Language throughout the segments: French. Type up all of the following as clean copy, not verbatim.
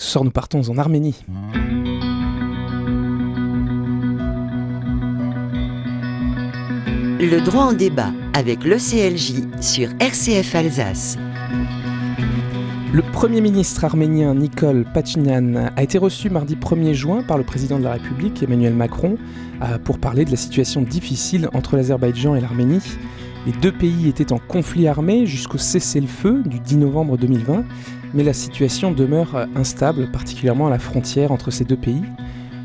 Ce soir, nous partons en Arménie. Le droit en débat avec l'ECLJ sur RCF Alsace. Le Premier ministre arménien Nikol Pachinian a été reçu mardi 1er juin par le président de la République Emmanuel Macron pour parler de la situation difficile entre l'Azerbaïdjan et l'Arménie. Les deux pays étaient en conflit armé jusqu'au cessez-le-feu du 10 novembre 2020, mais la situation demeure instable, particulièrement à la frontière entre ces deux pays.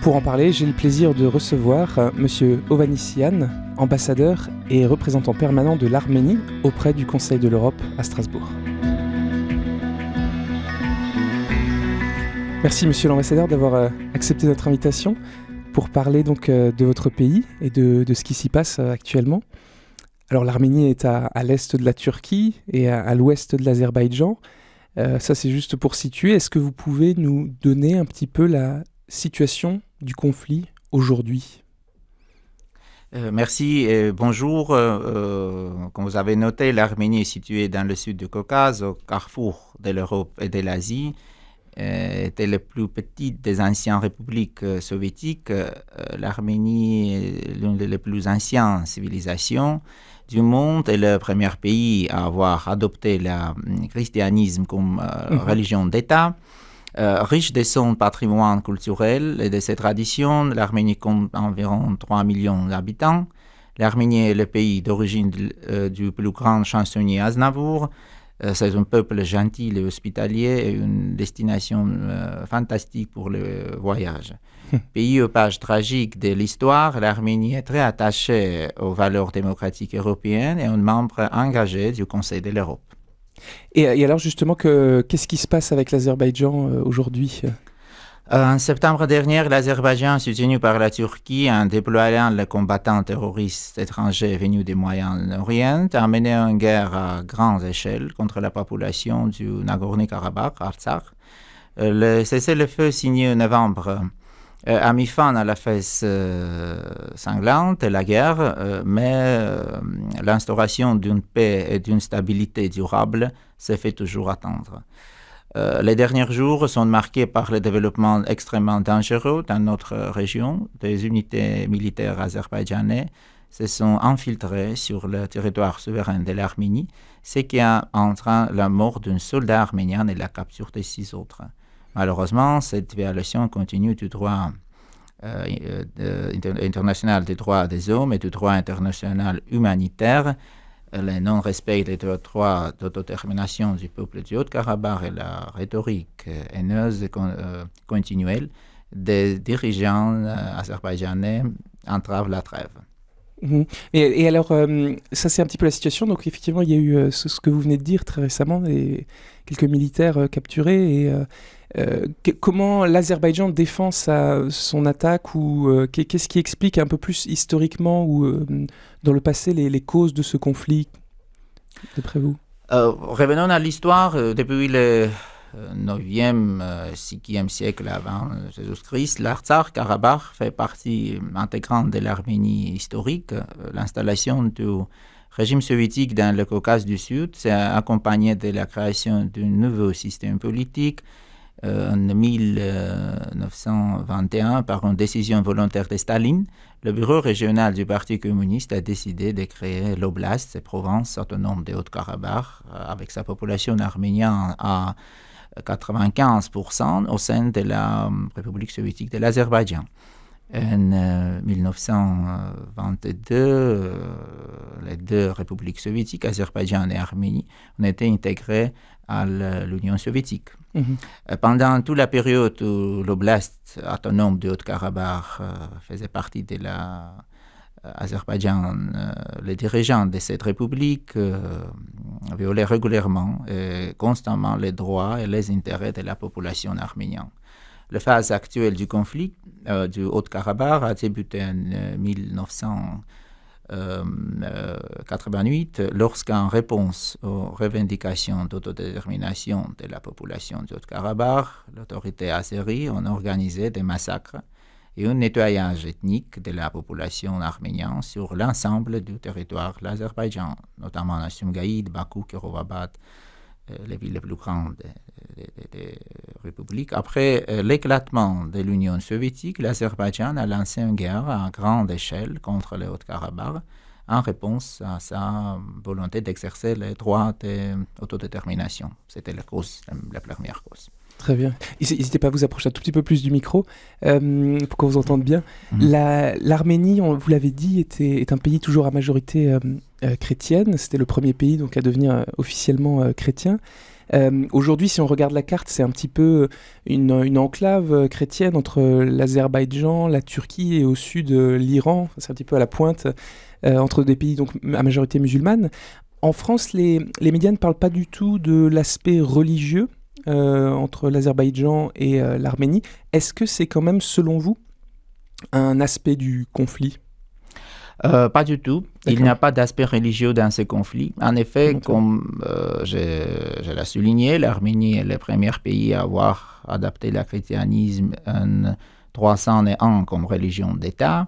Pour en parler, j'ai le plaisir de recevoir M. Hovhannisyan, ambassadeur et représentant permanent de l'Arménie auprès du Conseil de l'Europe à Strasbourg. Merci Monsieur l'ambassadeur d'avoir accepté notre invitation pour parler donc de votre pays et de ce qui s'y passe actuellement. Alors l'Arménie est à l'est de la Turquie et à l'ouest de l'Azerbaïdjan. Ça c'est juste pour situer. Est-ce que vous pouvez nous donner un petit peu la situation du conflit aujourd'hui ? Merci et bonjour. Comme vous avez noté, l'Arménie est située dans le sud du Caucase, au carrefour de l'Europe et de l'Asie. Était la plus petite des anciennes républiques soviétiques. L'Arménie est l'une des plus anciennes civilisations du monde et le premier pays à avoir adopté le christianisme comme religion d'État. Riche de son patrimoine culturel et de ses traditions, l'Arménie compte environ 3 millions d'habitants. L'Arménie est le pays d'origine du plus grand chansonnier Aznavour. C'est un peuple gentil et hospitalier et une destination fantastique pour le voyage. Pays aux pages tragiques de l'histoire, l'Arménie est très attachée aux valeurs démocratiques européennes et un membre engagé du Conseil de l'Europe. Et alors justement, qu'est-ce qui se passe avec l'Azerbaïdjan aujourd'hui ? En septembre dernier, l'Azerbaïdjan, soutenu par la Turquie en déployant les combattants terroristes étrangers venus du Moyen-Orient, a mené une guerre à grande échelle contre la population du Nagorno-Karabakh, Artsakh. Le cessez-le-feu signé en novembre a mis fin à la phase sanglante de la guerre, mais l'instauration d'une paix et d'une stabilité durable se fait toujours attendre. Les derniers jours sont marqués par le développement extrêmement dangereux dans notre région. Des unités militaires azerbaïdjanaises se sont infiltrées sur le territoire souverain de l'Arménie, ce qui a entraîné la mort d'un soldat arménien et la capture de 6 autres. Malheureusement, cette violation continue du droit international des droits des hommes et du droit international humanitaire. Le non-respect des droits d'autodétermination du peuple du Haut-Karabakh et la rhétorique haineuse continuelle des dirigeants azerbaïdjanais entravent la trêve. Et alors, ça c'est un petit peu la situation. Donc effectivement, il y a eu ce que vous venez de dire très récemment, quelques militaires capturés. Comment l'Azerbaïdjan défend son attaque ou qu'est-ce qui explique un peu plus historiquement ou dans le passé les causes de ce conflit, d'après vous ? Revenons à l'histoire. Depuis le 9e, 6e siècle avant Jésus-Christ, l'Artsakh-Karabakh fait partie intégrante de l'Arménie historique. L'installation du régime soviétique dans le Caucase du Sud s'est accompagnée de la création d'un nouveau système politique en 1921 par une décision volontaire de Staline. Le bureau régional du Parti communiste a décidé de créer l'oblast, cette province autonome de Haut-Karabakh, avec sa population arménienne à 95% au sein de la République soviétique de l'Azerbaïdjan. En 1922, les deux républiques soviétiques, Azerbaïdjan et Arménie, ont été intégrées à l'Union soviétique. Pendant toute la période où l'oblast autonome de Haut-Karabakh faisait partie de l'Azerbaïdjan, les dirigeants de cette république violaient régulièrement et constamment les droits et les intérêts de la population arménienne. La phase actuelle du conflit du Haut-Karabakh a débuté en 1988 lorsqu'en réponse aux revendications d'autodétermination de la population du Haut-Karabakh, l'autorité azérie a organisé des massacres et un nettoyage ethnique de la population arménienne sur l'ensemble du territoire de l'Azerbaïdjan, notamment à Sumgaïd, Bakou, Kirovabat, les villes les plus grandes des républiques. Après l'éclatement de l'Union soviétique, l'Azerbaïdjan a lancé une guerre à grande échelle contre le Haut-Karabakh en réponse à sa volonté d'exercer les droits d'autodétermination. C'était la première cause. Très bien. N'hésitez pas à vous approcher un tout petit peu plus du micro pour qu'on vous entende bien. L'Arménie, vous l'avez dit, est un pays toujours à majorité chrétienne. C'était le premier pays donc, à devenir officiellement chrétien. Aujourd'hui, si on regarde la carte, c'est un petit peu une enclave chrétienne entre l'Azerbaïdjan, la Turquie et au sud l'Iran. C'est un petit peu à la pointe entre des pays donc, à majorité musulmane. En France, les médias ne parlent pas du tout de l'aspect religieux entre l'Azerbaïdjan et l'Arménie. Est-ce que c'est quand même, selon vous, un aspect du conflit ? Pas du tout. D'accord. Il n'y a pas d'aspect religieux dans ce conflit. En effet, comme je l'ai souligné, l'Arménie est le premier pays à avoir adapté le christianisme en 301 comme religion d'État.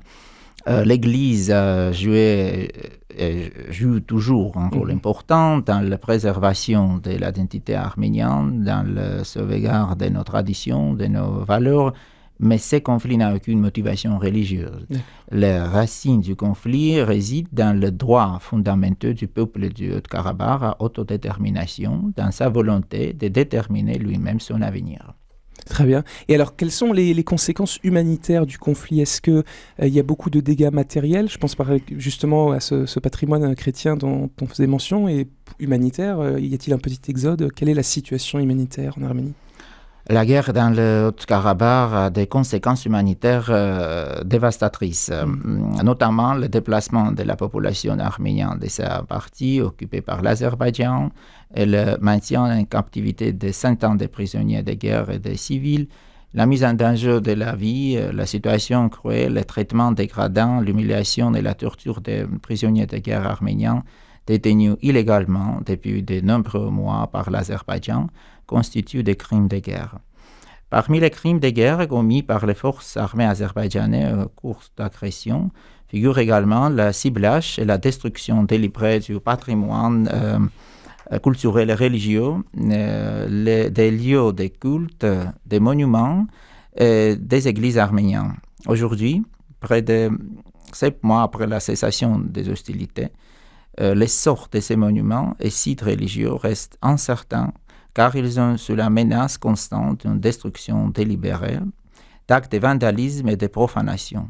L'Église joue toujours un rôle important dans la préservation de l'identité arménienne, dans la sauvegarde de nos traditions, de nos valeurs, mais ce conflit n'a aucune motivation religieuse. Les racines du conflit résident dans le droit fondamental du peuple du Haut-Karabakh à autodétermination, dans sa volonté de déterminer lui-même son avenir. Très bien. Et alors, quelles sont les conséquences humanitaires du conflit ? Est-ce qu'il y a beaucoup de dégâts matériels ? Je pense justement à ce patrimoine chrétien dont on faisait mention. Et humanitaire, y a-t-il un petit exode ? Quelle est la situation humanitaire en Arménie ? La guerre dans le Haut-Karabakh a des conséquences humanitaires dévastatrices, notamment le déplacement de la population arménienne de sa partie occupée par l'Azerbaïdjan et le maintien en captivité de centaines de prisonniers de guerre et de civils, la mise en danger de la vie, la situation cruelle, le traitement dégradant, l'humiliation et la torture des prisonniers de guerre arméniens détenus illégalement depuis de nombreux mois par l'Azerbaïdjan constituent des crimes de guerre. Parmi les crimes de guerre commis par les forces armées azerbaïdjanaises au cours d'agression figurent également le ciblage et la destruction délibérée du patrimoine culturel et religieux, des lieux de culte, des monuments et des églises arméniennes. Aujourd'hui, près de 7 mois après la cessation des hostilités, les sorts de ces monuments et sites religieux restent incertains car ils sont sous la menace constante d'une destruction délibérée, d'actes de vandalisme et de profanation.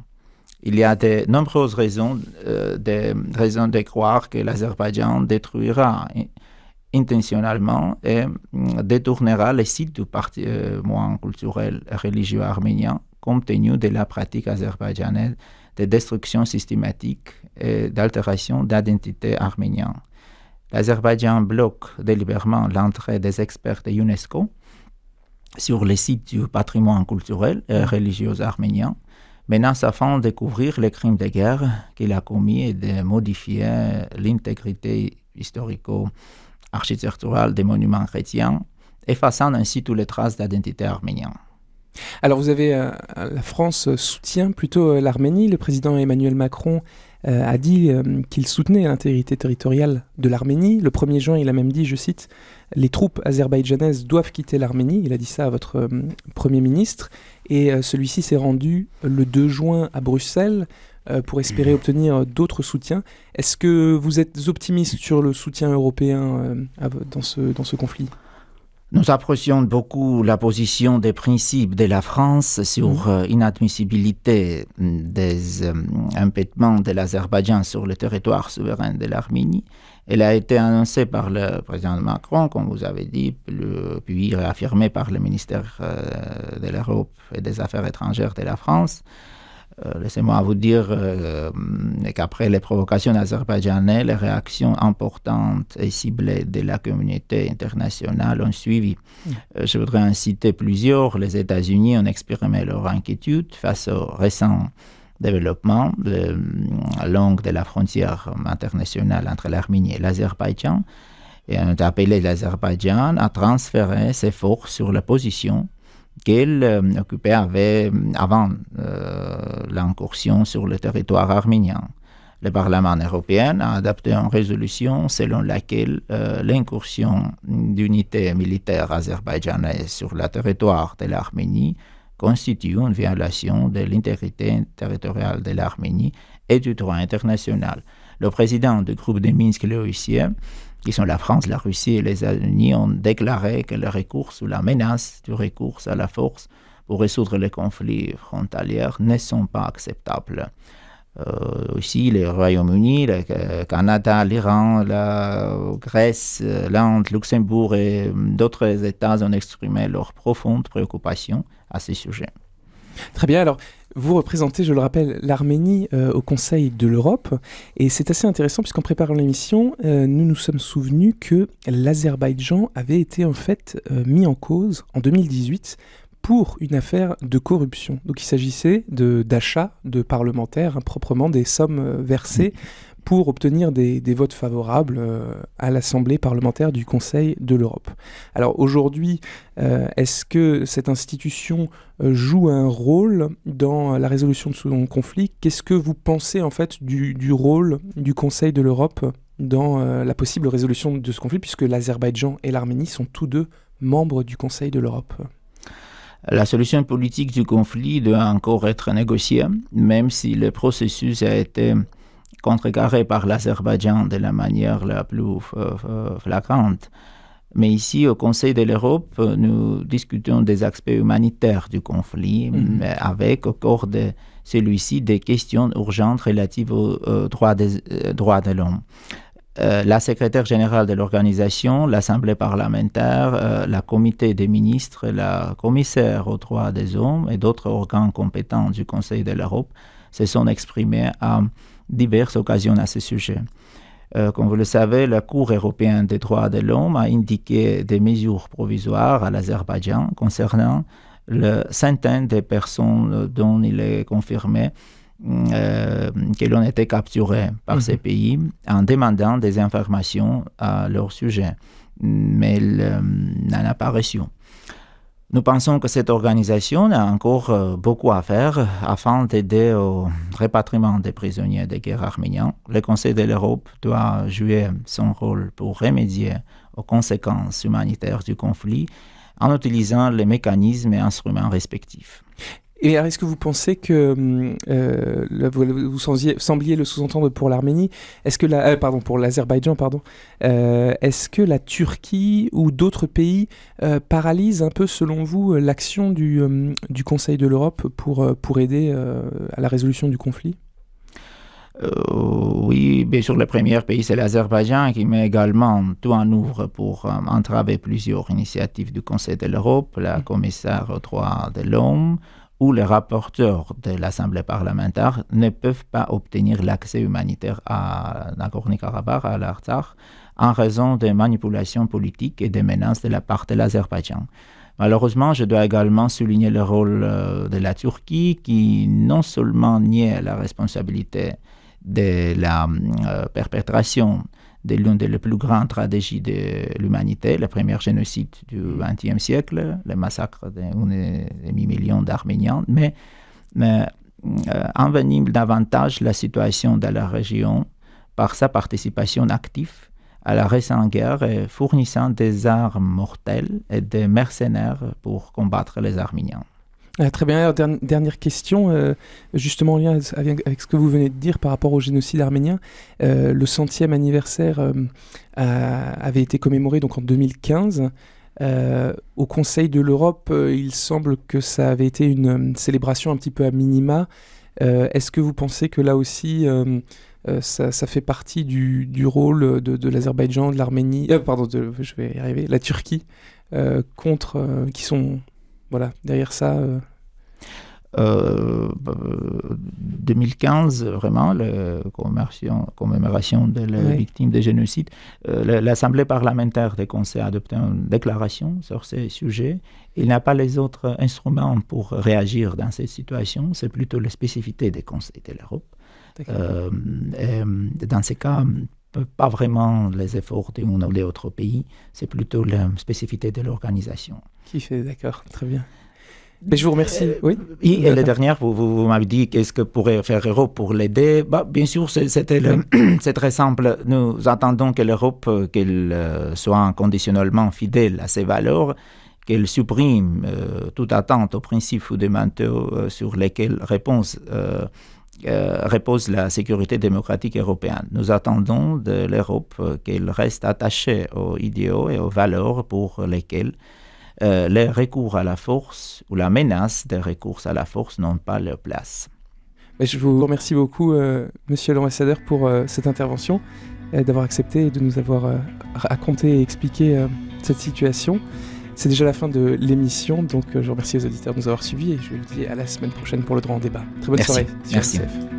Il y a de nombreuses raisons de croire que l'Azerbaïdjan détruira intentionnellement et détournera les sites du patrimoine culturel et religieux arménien compte tenu de la pratique azerbaïdjanaise de destruction systématique et d'altération d'identité arménienne. L'Azerbaïdjan bloque délibérément l'entrée des experts de l'UNESCO sur les sites du patrimoine culturel et religieux arménien, menaçant de découvrir les crimes de guerre qu'il a commis et de modifier l'intégrité historico-architecturale des monuments chrétiens, effaçant ainsi toutes les traces d'identité arménienne. Alors la France soutient plutôt l'Arménie. Le président Emmanuel Macron a dit qu'il soutenait l'intégrité territoriale de l'Arménie. Le 1er juin, il a même dit, je cite, « Les troupes azerbaïdjanaises doivent quitter l'Arménie ». Il a dit ça à votre Premier ministre. Et celui-ci s'est rendu le 2 juin à Bruxelles pour espérer obtenir d'autres soutiens. Est-ce que vous êtes optimiste sur le soutien européen dans ce conflit ? Nous apprécions beaucoup la position des principes de la France sur l'inadmissibilité des empêtements de l'Azerbaïdjan sur le territoire souverain de l'Arménie. Elle a été annoncée par le président Macron, comme vous avez dit, puis réaffirmée par le ministère de l'Europe et des Affaires étrangères de la France. Laissez-moi vous dire qu'après les provocations azerbaïdjanaises, les réactions importantes et ciblées de la communauté internationale ont suivi. Je voudrais en citer plusieurs. Les États-Unis ont exprimé leur inquiétude face aux récents développements le long de la frontière internationale entre l'Arménie et l'Azerbaïdjan et ont appelé l'Azerbaïdjan à transférer ses forces sur la position qu'elle occupait avant l'incursion sur le territoire arménien. Le Parlement européen a adopté une résolution selon laquelle l'incursion d'unités militaires azerbaïdjanaises sur le territoire de l'Arménie constitue une violation de l'intégrité territoriale de l'Arménie et du droit international. Le président du groupe de Minsk, les Russiens, qui sont la France, la Russie et les États-Unis, ont déclaré que le recours ou la menace du recours à la force pour résoudre les conflits frontaliers ne sont pas acceptables. Aussi, le Royaume-Uni, le Canada, l'Iran, la Grèce, l'Inde, Luxembourg et d'autres États ont exprimé leur profonde préoccupation à ce sujet. Très bien, alors vous représentez, je le rappelle, l'Arménie au Conseil de l'Europe, et c'est assez intéressant puisqu'en préparant l'émission, nous nous sommes souvenus que l'Azerbaïdjan avait été en fait mis en cause en 2018 pour une affaire de corruption. Donc il s'agissait d'achat de parlementaires, proprement des sommes versées pour obtenir des votes favorables à l'Assemblée parlementaire du Conseil de l'Europe. Alors aujourd'hui, est-ce que cette institution joue un rôle dans la résolution de ce conflit ? Qu'est-ce que vous pensez en fait du rôle du Conseil de l'Europe dans la possible résolution de ce conflit, puisque l'Azerbaïdjan et l'Arménie sont tous deux membres du Conseil de l'Europe ? La solution politique du conflit doit encore être négociée, même si le processus a été contrecarré par l'Azerbaïdjan de la manière la plus flagrante. Mais ici, au Conseil de l'Europe, nous discutons des aspects humanitaires du conflit, avec au cœur de celui-ci des questions urgentes relatives aux droits de l'homme. La secrétaire générale de l'organisation, l'Assemblée parlementaire, la comité des ministres, la commissaire aux droits des hommes et d'autres organes compétents du Conseil de l'Europe se sont exprimés à diverses occasions à ce sujet. Comme vous le savez, la Cour européenne des droits de l'homme a indiqué des mesures provisoires à l'Azerbaïdjan concernant la centaine de personnes dont il est confirmé que l'on était capturé par ces pays en demandant des informations à leur sujet, mais il n'en a pas reçu. Nous pensons que cette organisation a encore beaucoup à faire afin d'aider au rapatriement des prisonniers de guerre arméniens. Le Conseil de l'Europe doit jouer son rôle pour remédier aux conséquences humanitaires du conflit en utilisant les mécanismes et instruments respectifs. Et alors, est-ce que vous pensez que vous sembliez le sous-entendre pour l'Arménie, est-ce que pour l'Azerbaïdjan, est-ce que la Turquie ou d'autres pays paralysent un peu, selon vous, l'action du Conseil de l'Europe pour aider à la résolution du conflit ? Oui, bien sûr, le premier pays, c'est l'Azerbaïdjan, qui met également tout en œuvre pour entraver plusieurs initiatives du Conseil de l'Europe, la commissaire aux droits de l'homme, où les rapporteurs de l'Assemblée parlementaire ne peuvent pas obtenir l'accès humanitaire à Nagorno-Karabakh, à l'Artsakh, en raison des manipulations politiques et des menaces de la part de l'Azerbaïdjan. Malheureusement, je dois également souligner le rôle de la Turquie, qui non seulement nie la responsabilité de la perpétration de l'une des plus grandes tragédies de l'humanité, le premier génocide du XXe siècle, le massacre d'un demi-million d'Arméniens, mais envenime davantage la situation de la région par sa participation active à la récente guerre et fournissant des armes mortelles et des mercenaires pour combattre les Arméniens. Très bien. Alors, dernière question, justement en lien avec ce que vous venez de dire par rapport au génocide arménien. Le 100e anniversaire avait été commémoré donc en 2015. Au Conseil de l'Europe, il semble que ça avait été une célébration un petit peu à minima. Est-ce que vous pensez que là aussi, ça fait partie du rôle de l'Azerbaïdjan, de l'Arménie, je vais y arriver, la Turquie, qui sont... Voilà, derrière ça... 2015, vraiment, la commémoration de la victime des génocides, l'Assemblée parlementaire des Conseils a adopté une déclaration sur ces sujets. Il n'a pas les autres instruments pour réagir dans cette situation, c'est plutôt la spécificité des Conseils de l'Europe. Dans ces cas, pas vraiment les efforts d'un ou de l'autre pays, c'est plutôt la spécificité de l'organisation. Qui fait, d'accord, très bien. Mais je vous remercie. Oui. Et la dernière, vous m'avez dit qu'est-ce que pourrait faire l'Europe pour l'aider. Bien sûr, c'est très simple. Nous attendons que l'Europe qu'elle soit inconditionnellement fidèle à ses valeurs, qu'elle supprime toute attente aux principes fondamentaux sur lesquels repose la sécurité démocratique européenne. Nous attendons de l'Europe qu'elle reste attachée aux idéaux et aux valeurs pour lesquels les recours à la force ou la menace des recours à la force n'ont pas leur place. Je vous remercie beaucoup, monsieur l'ambassadeur, pour cette intervention, d'avoir accepté et de nous avoir raconté et expliqué cette situation. C'est déjà la fin de l'émission, donc je remercie les auditeurs de nous avoir suivis et je vous dis à la semaine prochaine pour le droit en débat. Très bonne soirée sur RCF.